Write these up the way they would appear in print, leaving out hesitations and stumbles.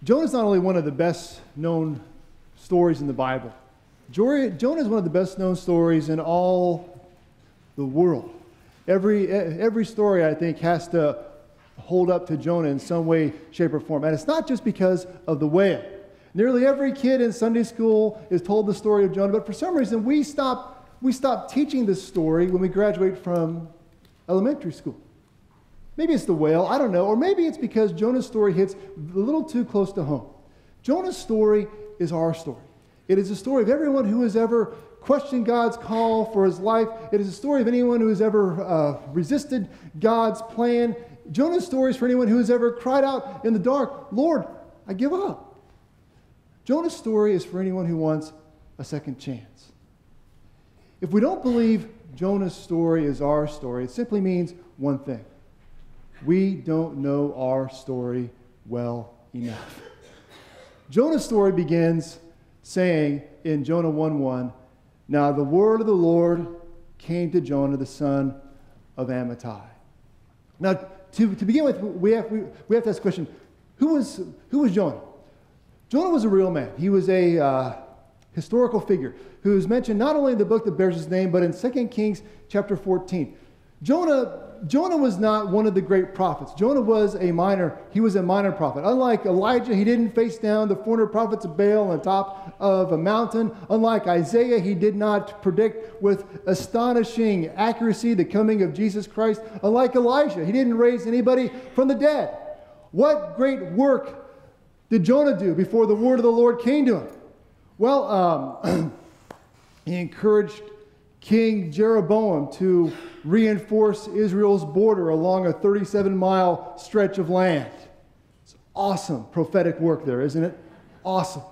Jonah's not only one of the best known stories in the Bible. Jonah is one of the best known stories in all the world. Every story, I think, has to hold up to Jonah in some way, shape, or form. And it's not just because of the whale. Nearly every kid in Sunday school is told the story of Jonah, but for some reason we stop teaching this story when we graduate from elementary school. Maybe it's the whale, I don't know, or maybe it's because Jonah's story hits a little too close to home. Jonah's story is our story. It is a story of everyone who has ever questioned God's call for his life. It is a story of anyone who has ever resisted God's plan. Jonah's story is for anyone who has ever cried out in the dark, "Lord, I give up." Jonah's story is for anyone who wants a second chance. If we don't believe Jonah's story is our story, it simply means one thing. We don't know our story well enough. Jonah's story begins saying in Jonah 1:1, "Now the word of the Lord came to Jonah, the son of Amittai." Now, to begin with, we have to ask the question, who was Jonah? Jonah was a real man. He was a historical figure who is mentioned not only in the book that bears his name, but in 2 Kings chapter 14. Jonah was not one of the great prophets. Jonah was a minor prophet. Unlike Elijah, he didn't face down the 400 prophets of Baal on the top of a mountain. Unlike Isaiah, he did not predict with astonishing accuracy the coming of Jesus Christ. Unlike Elijah, he didn't raise anybody from the dead. What great work did Jonah do before the word of the Lord came to him? Well, he encouraged King Jeroboam to reinforce Israel's border along a 37-mile stretch of land. It's awesome prophetic work there, isn't it? Awesome.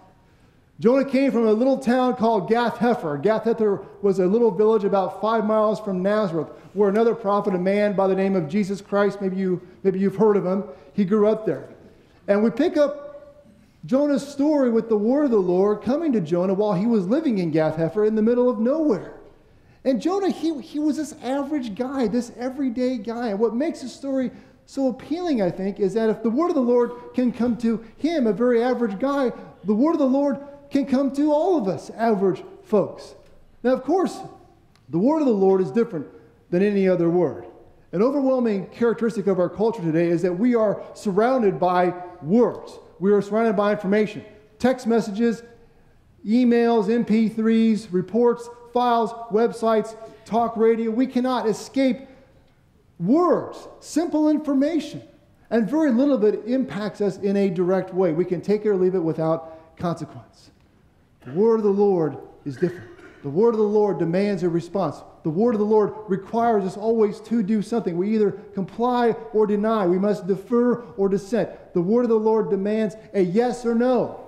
Jonah came from a little town called Gath-Hepher. Gath-Hepher was a little village about 5 miles from Nazareth, where another prophet, a man by the name of Jesus Christ, maybe you've heard of him, he grew up there. And we pick up Jonah's story with the word of the Lord coming to Jonah while he was living in Gath-Hepher in the middle of nowhere. And Jonah, he was this average guy, this everyday guy. And what makes his story so appealing, I think, is that if the word of the Lord can come to him, a very average guy, the word of the Lord can come to all of us average folks. Now, of course, the word of the Lord is different than any other word. An overwhelming characteristic of our culture today is that we are surrounded by words. We are surrounded by information. Text messages, emails, MP3s, reports, files, websites, talk radio. We cannot escape words, simple information. And very little of it impacts us in a direct way. We can take it or leave it without consequence. The word of the Lord is different. The word of the Lord demands a response. The word of the Lord requires us always to do something. We either comply or deny. We must defer or dissent. The word of the Lord demands a yes or no.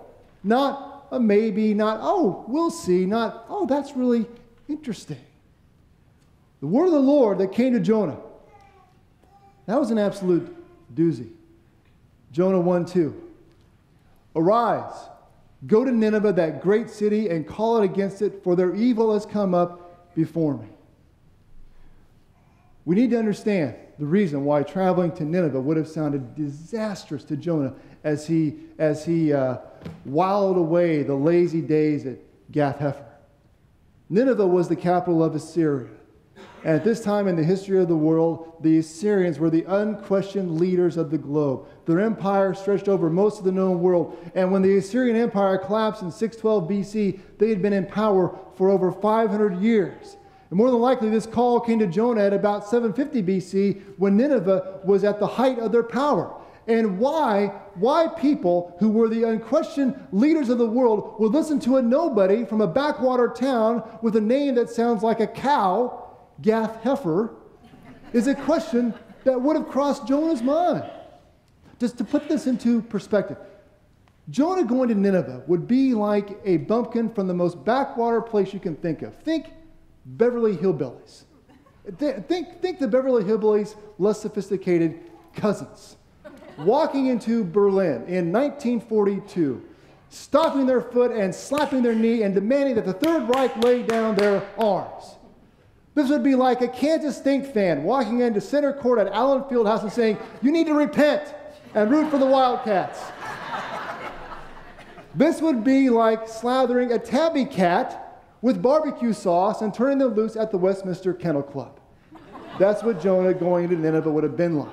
Not a maybe, not, oh, we'll see, not, oh, that's really interesting. The word of the Lord that came to Jonah, that was an absolute doozy. Jonah 1:2. Arise, go to Nineveh, that great city, and call it against it, for their evil has come up before me. We need to understand the reason why traveling to Nineveh would have sounded disastrous to Jonah as he whiled away the lazy days at Gath-Hepher. Nineveh was the capital of Assyria. And at this time in the history of the world, the Assyrians were the unquestioned leaders of the globe. Their empire stretched over most of the known world. And when the Assyrian Empire collapsed in 612 BC, they had been in power for over 500 years. And more than likely, this call came to Jonah at about 750 BC when Nineveh was at the height of their power. And why people who were the unquestioned leaders of the world would listen to a nobody from a backwater town with a name that sounds like a cow, Gath-Hepher, is a question that would have crossed Jonah's mind. Just to put this into perspective, Jonah going to Nineveh would be like a bumpkin from the most backwater place you can think of. Think Beverly Hillbillies. Think the Beverly Hillbillies' less sophisticated cousins. Walking into Berlin in 1942, stomping their foot and slapping their knee and demanding that the Third Reich lay down their arms. This would be like a Kansas State fan walking into center court at Allen Fieldhouse and saying, "You need to repent and root for the Wildcats." This would be like slathering a tabby cat with barbecue sauce and turning them loose at the Westminster Kennel Club. That's what Jonah going to Nineveh would have been like.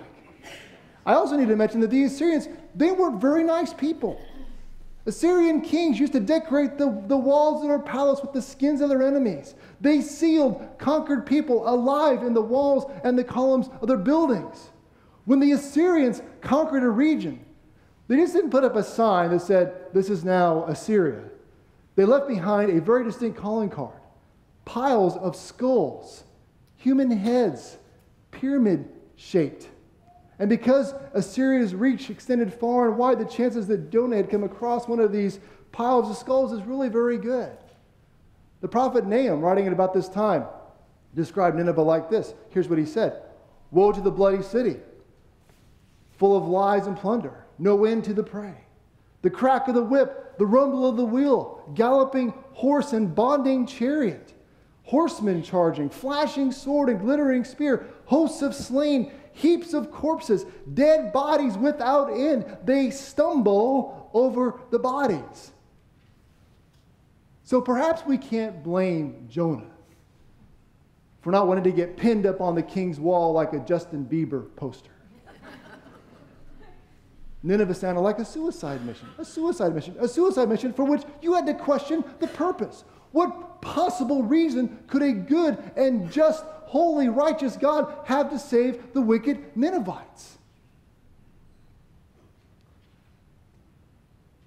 I also need to mention that the Assyrians, they were very nice people. Assyrian kings used to decorate the walls of their palace with the skins of their enemies. They sealed conquered people alive in the walls and the columns of their buildings. When the Assyrians conquered a region, they just didn't put up a sign that said, "This is now Assyria." They left behind a very distinct calling card. Piles of skulls, human heads, pyramid-shaped. And because Assyria's reach extended far and wide, the chances that Jonah had come across one of these piles of skulls is really very good. The prophet Nahum, writing at about this time, described Nineveh like this. Here's what he said: "Woe to the bloody city, full of lies and plunder, no end to the prey. The crack of the whip, the rumble of the wheel, galloping horse and bonding chariot, horsemen charging, flashing sword and glittering spear, hosts of slain, heaps of corpses, dead bodies without end. They stumble over the bodies." So perhaps we can't blame Jonah for not wanting to get pinned up on the king's wall like a Justin Bieber poster. Nineveh sounded like a suicide mission for which you had to question the purpose. What possible reason could a good and just, holy, righteous God have to save the wicked Ninevites?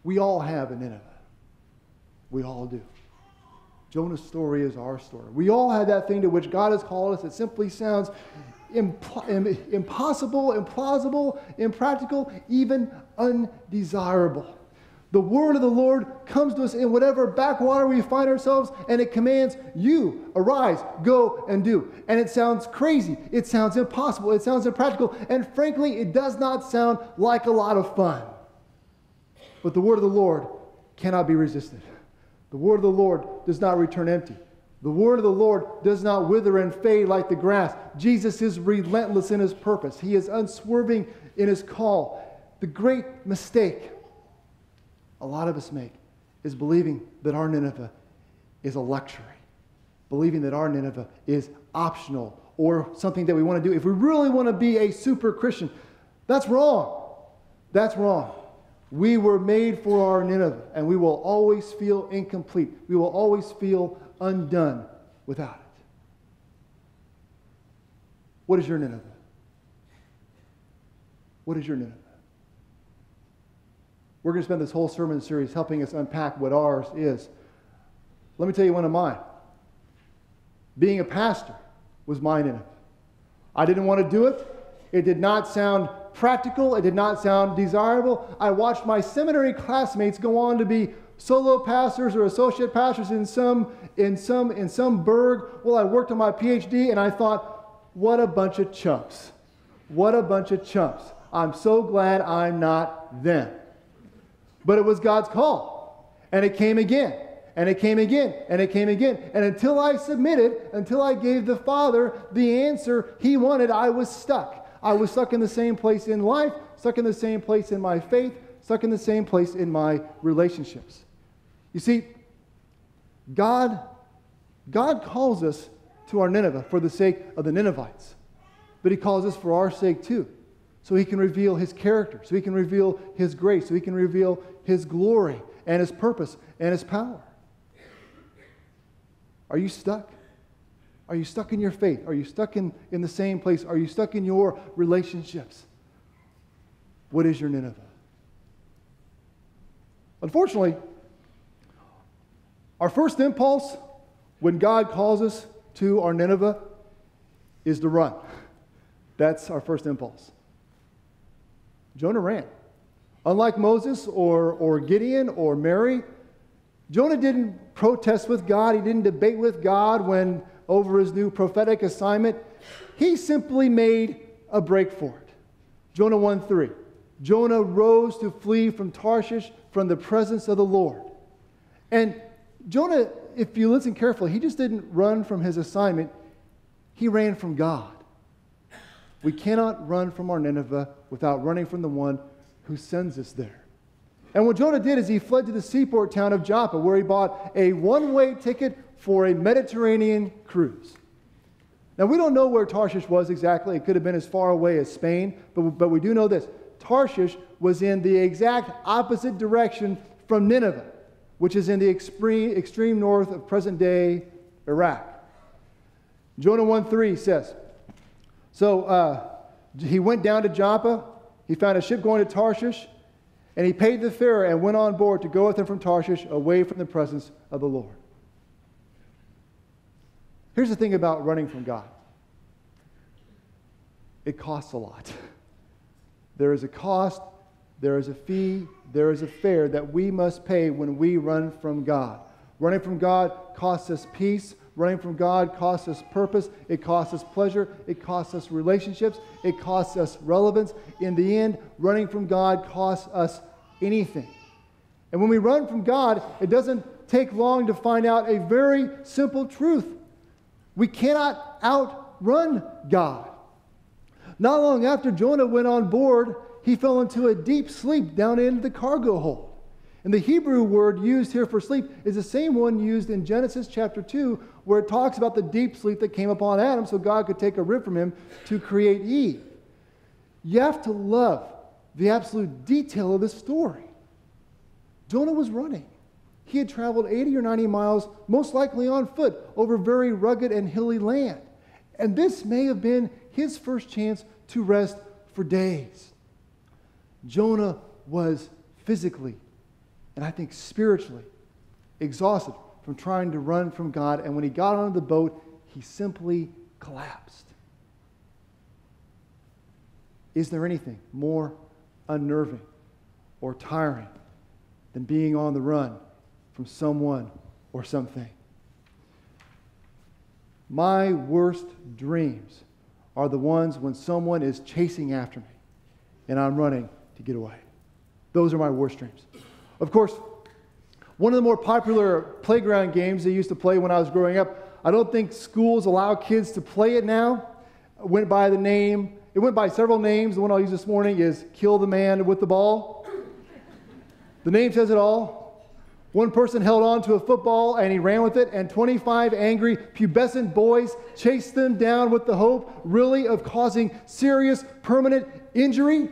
We all have a Nineveh. We all do. Jonah's story is our story. We all have that thing to which God has called us that simply sounds impossible, implausible, impractical, even undesirable. The word of the Lord comes to us in whatever backwater we find ourselves, and it commands you, arise, go, and do. And it sounds crazy. It sounds impossible. It sounds impractical. And frankly, it does not sound like a lot of fun. But the word of the Lord cannot be resisted. The word of the Lord does not return empty. The word of the Lord does not wither and fade like the grass. Jesus is relentless in his purpose. He is unswerving in his call. The great mistake a lot of us make is believing that our Nineveh is a luxury, believing that our Nineveh is optional or something that we want to do. If we really want to be a super Christian, that's wrong. That's wrong. We were made for our Nineveh, and we will always feel incomplete. We will always feel undone without it. What is your Nineveh? What is your Nineveh? We're going to spend this whole sermon series helping us unpack what ours is. Let me tell you one of mine. Being a pastor was my Nineveh. I didn't want to do it. It did not sound practical. It did not sound desirable. I watched my seminary classmates go on to be solo pastors or associate pastors in some burg while I worked on my PhD, and I thought, what a bunch of chumps. What a bunch of chumps. I'm so glad I'm not them. But it was God's call. And it came again. And it came again. And it came again. And until I submitted, until I gave the Father the answer he wanted, I was stuck. I was stuck in the same place in life, stuck in the same place in my faith, stuck in the same place in my relationships. You see, God calls us to our Nineveh for the sake of the Ninevites. But he calls us for our sake too. So he can reveal his character, so he can reveal his grace, so he can reveal his glory and his purpose and his power. Are you stuck? Are you stuck in your faith? Are you stuck in the same place? Are you stuck in your relationships? What is your Nineveh? Unfortunately, our first impulse when God calls us to our Nineveh is to run. That's our first impulse. Jonah ran. Unlike Moses or Gideon or Mary, Jonah didn't protest with God. He didn't debate with God over his new prophetic assignment. He simply made a break for it. Jonah 1:3. Jonah rose to flee from Tarshish from the presence of the Lord. And Jonah, if you listen carefully, he just didn't run from his assignment. He ran from God. We cannot run from our Nineveh without running from the one who sends us there. And what Jonah did is he fled to the seaport town of Joppa, where he bought a one-way ticket for a Mediterranean cruise. Now, we don't know where Tarshish was exactly. It could have been as far away as Spain, but we do know this. Tarshish was in the exact opposite direction from Nineveh, which is in the extreme north of present-day Iraq. Jonah 1:3 says, he went down to Joppa, he found a ship going to Tarshish, and he paid the fare and went on board to go with them from Tarshish away from the presence of the Lord. Here's the thing about running from God. It costs a lot. There is a cost, there is a fee, there is a fare that we must pay when we run from God. Running from God costs us peace. Running from God costs us purpose. It costs us pleasure. It costs us relationships. It costs us relevance. In the end, running from God costs us anything. And when we run from God, it doesn't take long to find out a very simple truth. We cannot outrun God. Not long after Jonah went on board, he fell into a deep sleep down in the cargo hold. And the Hebrew word used here for sleep is the same one used in Genesis chapter 2, where it talks about the deep sleep that came upon Adam so God could take a rib from him to create Eve. You have to love the absolute detail of this story. Jonah was running. He had traveled 80 or 90 miles, most likely on foot, over very rugged and hilly land. And this may have been his first chance to rest for days. Jonah was physically, and I think spiritually, exhausted from trying to run from God. And when he got onto the boat, he simply collapsed. Is there anything more unnerving or tiring than being on the run from someone or something? My worst dreams are the ones when someone is chasing after me and I'm running to get away. Those are my worst dreams. Of course, one of the more popular playground games they used to play when I was growing up, I don't think schools allow kids to play it now. It went by several names. The one I'll use this morning is Kill the Man with the Ball. The name says it all. One person held on to a football and he ran with it, and 25 angry, pubescent boys chased them down with the hope, really, of causing serious, permanent injury.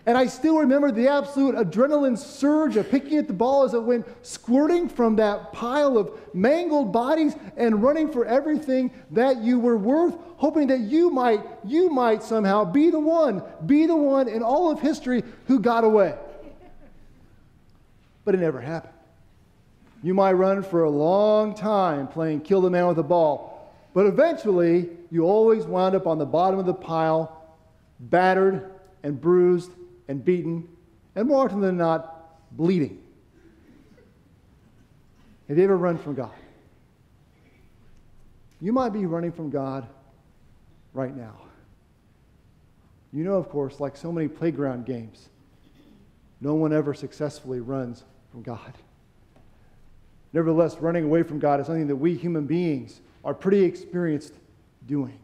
And I still remember the absolute adrenaline surge of picking at the ball as it went squirting from that pile of mangled bodies and running for everything that you were worth, hoping that you might somehow be the one in all of history who got away. But it never happened. You might run for a long time playing Kill the Man with a Ball, but eventually you always wound up on the bottom of the pile, battered and bruised and beaten, and more often than not, bleeding. Have you ever run from God? You might be running from God right now. You know, of course, like so many playground games, no one ever successfully runs from God. Nevertheless, running away from God is something that we human beings are pretty experienced doing.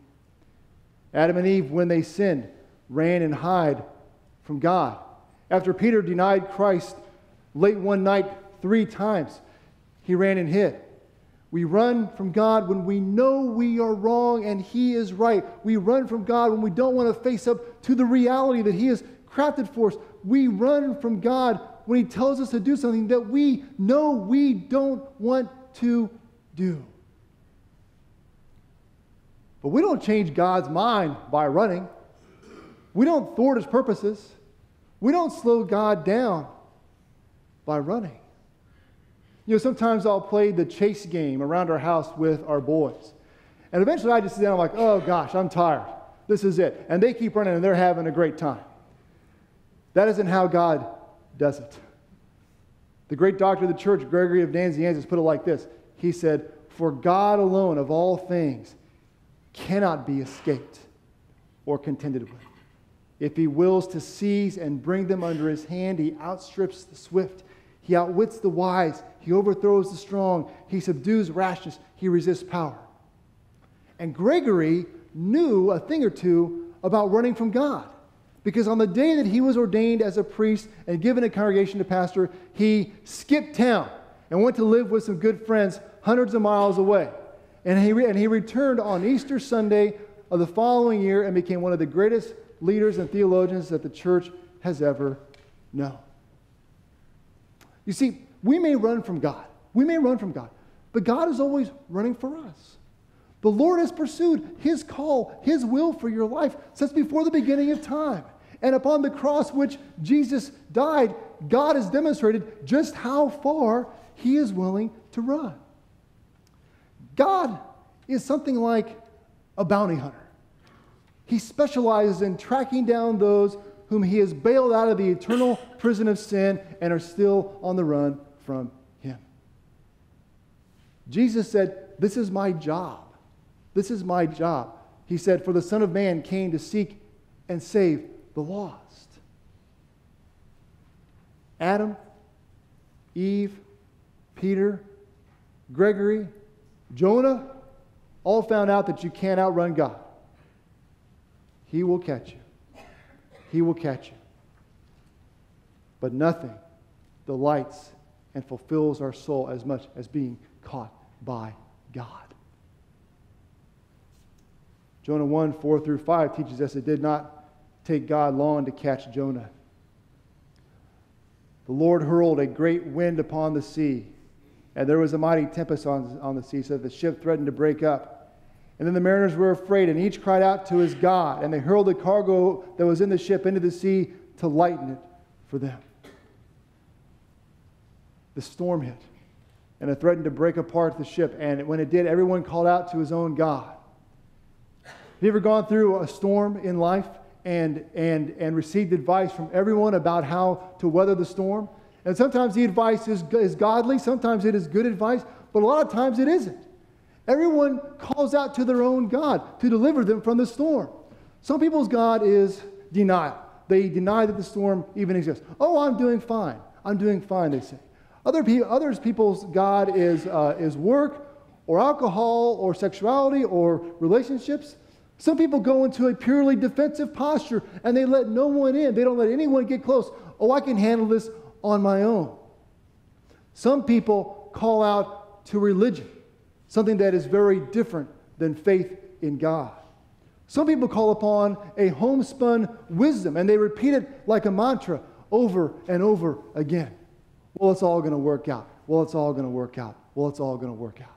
Adam and Eve, when they sinned, ran and hid from God. After Peter denied Christ late one night 3 times, he ran and hid. We run from God when we know we are wrong and He is right. We run from God when we don't want to face up to the reality that He has crafted for us. We run from God when He tells us to do something that we know we don't want to do. But we don't change God's mind by running. We don't thwart His purposes. We don't slow God down by running. You know, sometimes I'll play the chase game around our house with our boys. And eventually I just sit down and I'm like, oh gosh, I'm tired. This is it. And they keep running and they're having a great time. That isn't how God does it. The great doctor of the church, Gregory of Nazianzus, put it like this. He said, for God alone of all things cannot be escaped or contended with. If He wills to seize and bring them under His hand, He outstrips the swift. He outwits the wise. He overthrows the strong. He subdues rashness. He resists power. And Gregory knew a thing or two about running from God. Because on the day that he was ordained as a priest and given a congregation to pastor, he skipped town and went to live with some good friends hundreds of miles away. And he returned on Easter Sunday of the following year and became one of the greatest leaders and theologians that the church has ever known. You see, we may run from God. We may run from God. But God is always running for us. The Lord has pursued His call, His will for your life since before the beginning of time. And upon the cross which Jesus died, God has demonstrated just how far He is willing to run. God is something like a bounty hunter. He specializes in tracking down those whom He has bailed out of the eternal prison of sin and are still on the run from Him. Jesus said, "This is my job. This is my job." He said, "For the Son of Man came to seek and save the lost." Adam, Eve, Peter, Gregory, Jonah all found out that you can't outrun God. He will catch you. He will catch you. But nothing delights and fulfills our soul as much as being caught by God. Jonah 1, 4-5 teaches us it did not take God long to catch Jonah. The Lord hurled a great wind upon the sea, and there was a mighty tempest on the sea, so that the ship threatened to break up. And then the mariners were afraid, and each cried out to his God, and they hurled the cargo that was in the ship into the sea to lighten it for them. The storm hit, and it threatened to break apart the ship, and when it did, everyone called out to his own God. Have you ever gone through a storm in life and received advice from everyone about how to weather the storm? And sometimes the advice is godly, sometimes it is good advice, but a lot of times it isn't. Everyone calls out to their own God to deliver them from the storm. Some people's God is denial. They deny that the storm even exists. "Oh, I'm doing fine. I'm doing fine," they say. Others people's God is work or alcohol or sexuality or relationships. Some people go into a purely defensive posture and they let no one in. They don't let anyone get close. "Oh, I can handle this on my own." Some people call out to religion, something that is very different than faith in God. Some people call upon a homespun wisdom and they repeat it like a mantra over and over again. "Well, it's all going to work out. Well, it's all going to work out. Well, it's all going to work out."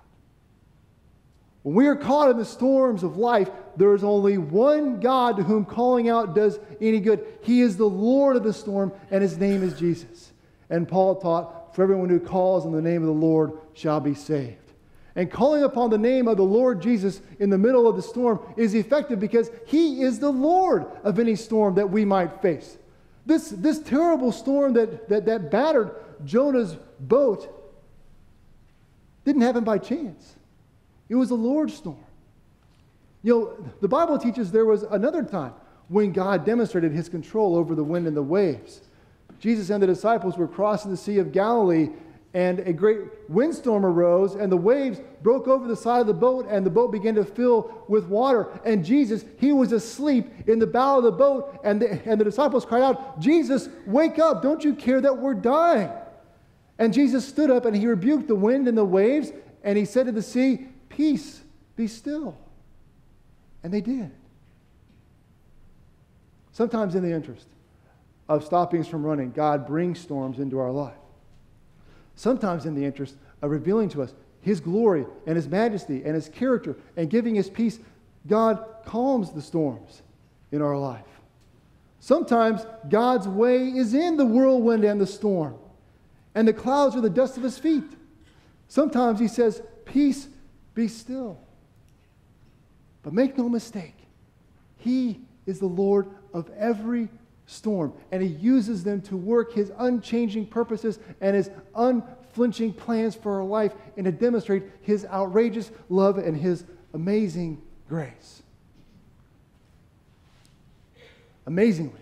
When we are caught in the storms of life, there is only one God to whom calling out does any good. He is the Lord of the storm, and His name is Jesus. And Paul taught, "For everyone who calls on the name of the Lord shall be saved." And calling upon the name of the Lord Jesus in the middle of the storm is effective because He is the Lord of any storm that we might face. This terrible storm that battered Jonah's boat didn't happen by chance. It was the Lord's storm. You know, the Bible teaches there was another time when God demonstrated His control over the wind and the waves. Jesus and the disciples were crossing the Sea of Galilee, and a great windstorm arose, and the waves broke over the side of the boat, and the boat began to fill with water. And Jesus, He was asleep in the bow of the boat, and the disciples cried out, "Jesus, wake up! Don't you care that we're dying?" And Jesus stood up, and He rebuked the wind and the waves, and He said to the sea, "Peace, be still." And they did. Sometimes in the interest of stopping us from running, God brings storms into our life. Sometimes in the interest of revealing to us His glory and His majesty and His character and giving His peace, God calms the storms in our life. Sometimes God's way is in the whirlwind and the storm, and the clouds are the dust of His feet. Sometimes He says, "Peace, be still." But make no mistake, He is the Lord of every storm, and He uses them to work His unchanging purposes and His unflinching plans for our life and to demonstrate His outrageous love and His amazing grace. Amazingly,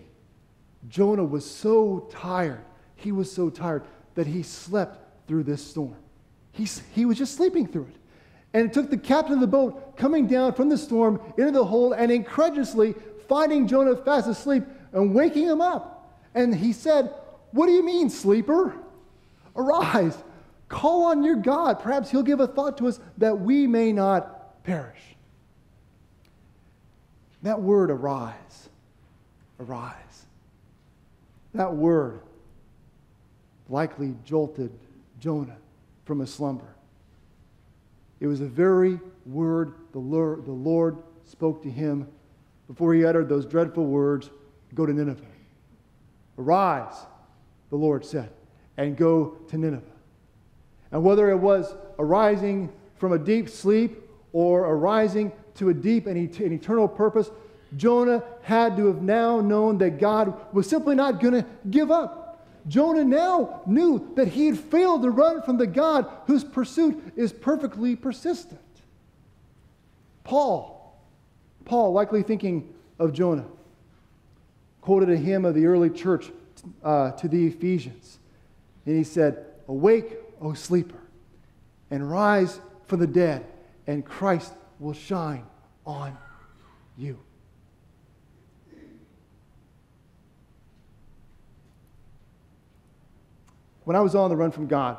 Jonah was so tired. He was so tired that he slept through this storm. He was just sleeping through it. And it took the captain of the boat coming down from the storm into the hold and incredulously finding Jonah fast asleep, and waking him up. And he said, "What do you mean, sleeper? Arise, call on your God. Perhaps he'll give a thought to us that we may not perish." That word, arise, arise. That word likely jolted Jonah from his slumber. It was the very word the Lord spoke to him before he uttered those dreadful words, "Go to Nineveh." Arise, the Lord said, and go to Nineveh. And whether it was arising from a deep sleep or arising to a deep and eternal purpose, Jonah had to have now known that God was simply not going to give up. Jonah now knew that he had failed to run from the God whose pursuit is perfectly persistent. Paul, likely thinking of Jonah, quoted a hymn of the early church to the Ephesians. And he said, "Awake, O sleeper, and rise from the dead, and Christ will shine on you." When I was on the run from God,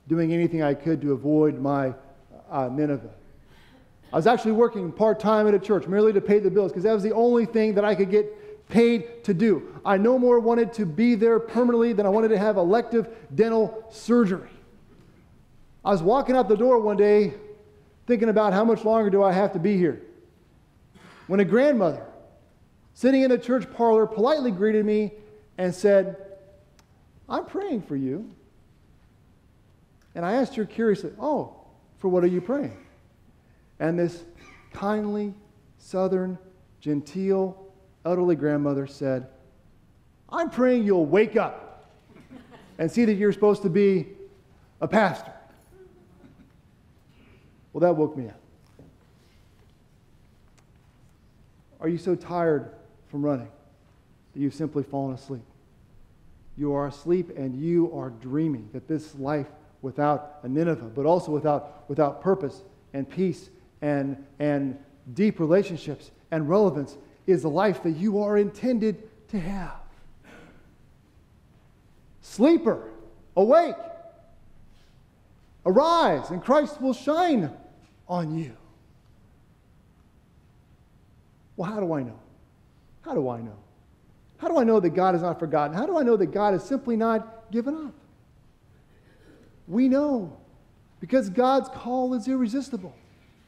doing anything I could to avoid my Nineveh, I was actually working part-time at a church merely to pay the bills because that was the only thing that I could get paid to do. I no more wanted to be there permanently than I wanted to have elective dental surgery. I was walking out the door one day thinking about how much longer do I have to be here, when a grandmother sitting in the church parlor politely greeted me and said, "I'm praying for you." And I asked her curiously, "Oh, for what are you praying?" And this kindly, southern, genteel, elderly grandmother said, "I'm praying you'll wake up and see that you're supposed to be a pastor." Well, that woke me up. Are you so tired from running that you've simply fallen asleep? You are asleep and you are dreaming that this life without a Nineveh, but also without purpose and peace and deep relationships and relevance, is the life that you are intended to have. Sleeper, awake, arise, and Christ will shine on you. Well, how do I know? How do I know? How do I know that God is not forgotten? How do I know that God is simply not given up? We know because God's call is irresistible.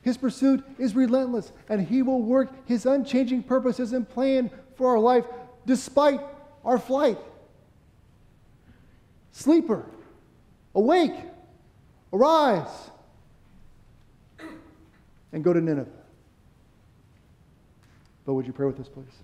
His pursuit is relentless, and He will work His unchanging purposes and plan for our life despite our flight. Sleeper, awake, arise, and go to Nineveh. But would you pray with us, please?